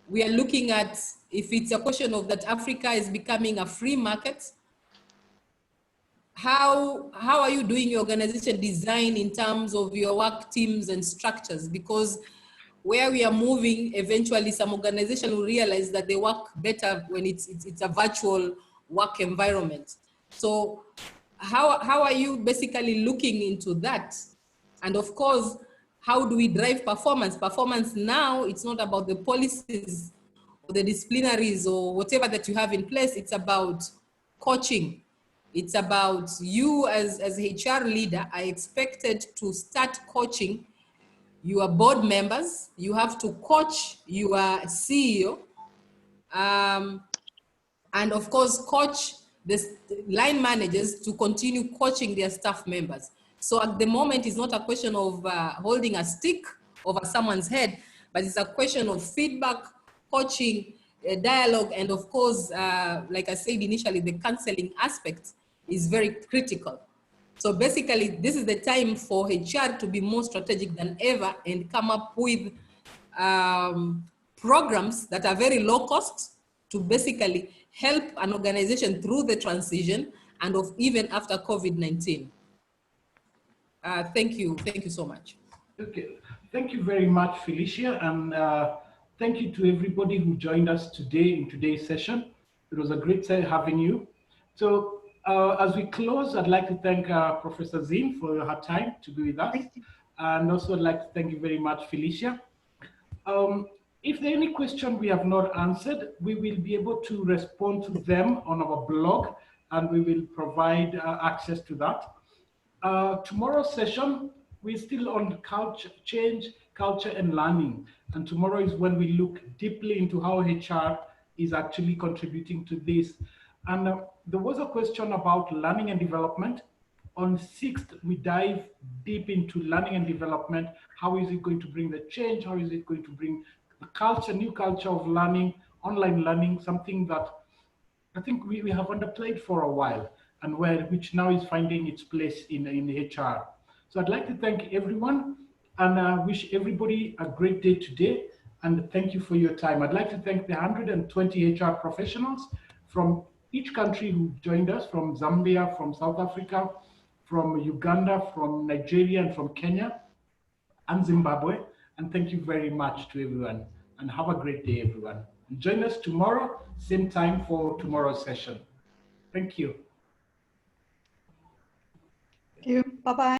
we are looking at, if it's a question of that Africa is becoming a free market, how are you doing your organization design in terms of your work teams and structures? Because where we are moving, eventually some organization will realize that they work better when it's a virtual work environment. So how are you basically looking into that? And of course, how do we drive performance? Performance now, it's not about the policies or the disciplinaries or whatever that you have in place. It's about coaching. It's about you as HR leader are expected to start coaching your board members. You have to coach your CEO, and of course, coach the line managers to continue coaching their staff members. So at the moment, it's not a question of holding a stick over someone's head, but it's a question of feedback, coaching, dialogue, and of course, like I said initially, the counseling aspect is very critical. So basically, this is the time for HR to be more strategic than ever and come up with programs that are very low cost to basically help an organization through the transition and of even after COVID-19. Thank you so much. Okay, thank you very much, Phylisiah, and thank you to everybody who joined us today in today's session. It was a great time having you. So as we close, I'd like to thank Professor Zinn for her time to be with us. And also I'd like to thank you very much, Phylisiah. If there are any questions we have not answered, we will be able to respond to them on our blog, and we will provide access to that. Tomorrow's session, we're still on culture, change, culture, and learning. And tomorrow is when we look deeply into how HR is actually contributing to this. And there was a question about learning and development. On 6th, we dive deep into learning and development. How is it going to bring the change? How is it going to bring a culture, new culture of learning, online learning, something that I think we have underplayed for a while, and which now is finding its place in HR. So I'd like to thank everyone, and wish everybody a great day today, and thank you for your time. I'd like to thank the 120 HR professionals from each country who joined us, from Zambia, from South Africa, from Uganda, from Nigeria, and from Kenya, and Zimbabwe. And thank you very much to everyone, and have a great day, everyone. And join us tomorrow, same time for tomorrow's session. Thank you. Thank you. Bye-bye.